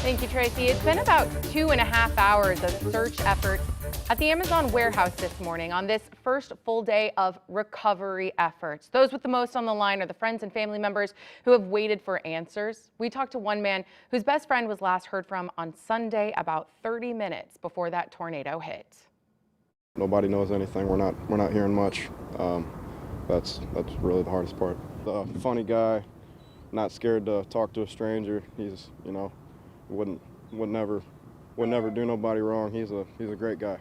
Thank you, Tracy. It's been about 2.5 hours of search efforts at the Amazon warehouse this morning on this first full day of recovery efforts. Those with the most on the line are the friends and family members who have waited for answers. We talked to one man whose best friend was last heard from on Sunday about 30 minutes before that tornado hit. Nobody knows anything. We're not hearing much. That's really the hardest part. The funny guy, not scared to talk to a stranger. He's, would never do nobody wrong. He's a great guy.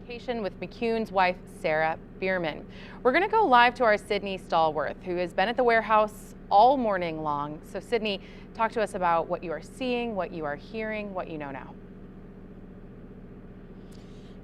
With McEwen's wife, Sarah Bierman. We're going to go live to our Sydney Stallworth, who has been at the warehouse all morning long. So Sydney, talk to us about what you are seeing, what you are hearing, what you know now.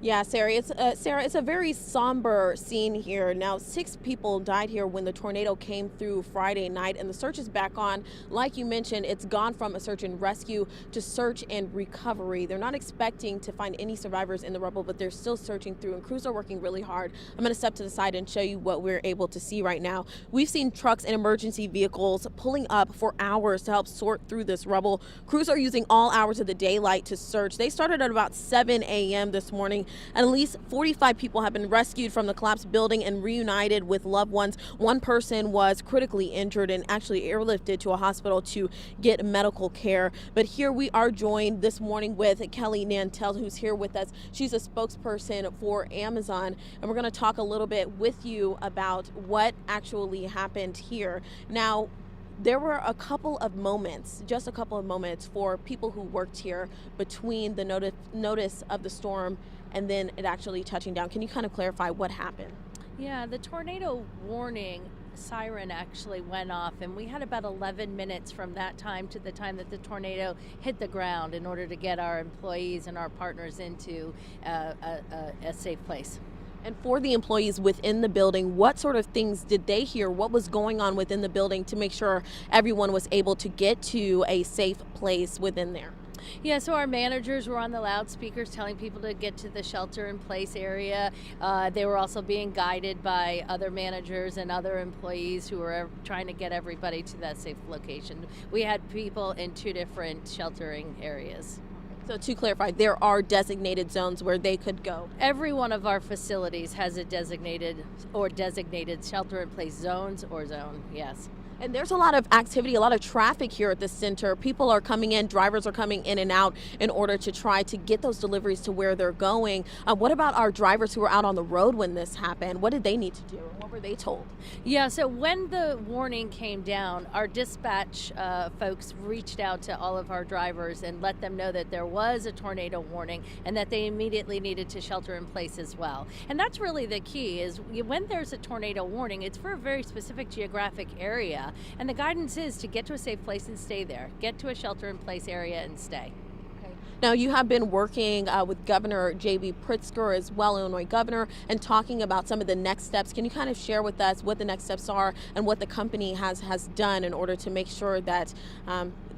Yeah, Sarah, it's a very somber scene here. Now, 6 people died here when the tornado came through Friday night, and the search is back on. Like you mentioned, it's gone from a search and rescue to search and recovery. They're not expecting to find any survivors in the rubble, but they're still searching through, and crews are working really hard. I'm going to step to the side and show you what we're able to see right now. We've seen trucks and emergency vehicles pulling up for hours to help sort through this rubble. Crews are using all hours of the daylight to search. They started at about 7 a.m. this morning. At least 45 people have been rescued from the collapsed building and reunited with loved ones. One person was critically injured and actually airlifted to a hospital to get medical care. But here we are joined this morning with Kelly Nantel, who's here with us. She's a spokesperson for Amazon, and we're going to talk a little bit with you about what actually happened here. Now, there were a couple of moments, just a couple of moments for people who worked here between the notice of the storm and then it actually touching down. Can you kind of clarify what happened? Yeah, the tornado warning siren actually went off, and we had about 11 minutes from that time to the time that the tornado hit the ground in order to get our employees and our partners into a safe place. And for the employees within the building, what sort of things did they hear? What was going on within the building to make sure everyone was able to get to a safe place within there? Yeah, so our managers were on the loudspeakers telling people to get to the shelter-in-place area. They were also being guided by other managers and other employees who were trying to get everybody to that safe location. We had people in 2 different sheltering areas. So to clarify, there are designated zones where they could go. Every one of our facilities has a designated shelter-in-place zones or zone, yes. And there's a lot of activity, a lot of traffic here at the center. People are coming in, drivers are coming in and out in order to try to get those deliveries to where they're going. What about our drivers who were out on the road when this happened? What did they need to do? What were they told? Yeah, so when the warning came down, our dispatch folks reached out to all of our drivers and let them know that there was a tornado warning and that they immediately needed to shelter in place as well. And that's really the key, is when there's a tornado warning, it's for a very specific geographic area. And the guidance is to get to a safe place and stay there. Get to a shelter-in-place area and stay. Okay. Now, you have been working with Governor J.B. Pritzker as well, Illinois governor, and talking about some of the next steps. Can you kind of share with us what the next steps are and what the company has done in order to make sure that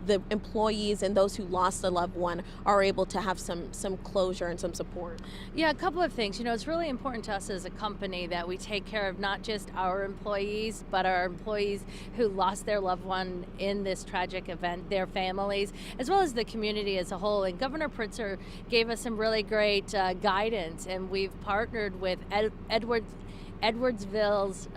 the employees and those who lost a loved one are able to have some closure and some support? Yeah, a couple of things. It's really important to us as a company that we take care of not just our employees, but our employees who lost their loved one in this tragic event, their families, as well as the community as a whole. And Governor Pritzker gave us some really great guidance, and we've partnered with Edwardsville's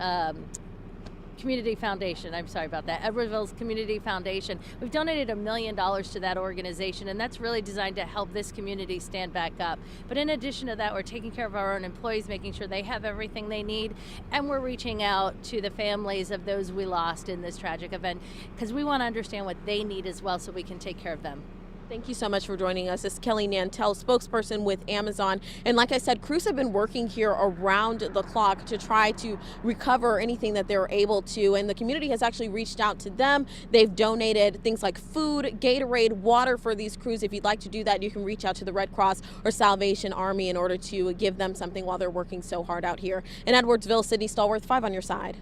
Community Foundation. I'm sorry about that. Edwardsville's Community Foundation. We've donated $1 million to that organization, and that's really designed to help this community stand back up. But in addition to that, we're taking care of our own employees, making sure they have everything they need, and we're reaching out to the families of those we lost in this tragic event, because we want to understand what they need as well so we can take care of them. Thank you so much for joining us. This is Kelly Nantel, spokesperson with Amazon. And like I said, crews have been working here around the clock to try to recover anything that they're able to. And the community has actually reached out to them. They've donated things like food, Gatorade, water for these crews. If you'd like to do that, you can reach out to the Red Cross or Salvation Army in order to give them something while they're working so hard out here. In Edwardsville, Sydney Stallworth, 5 on your side.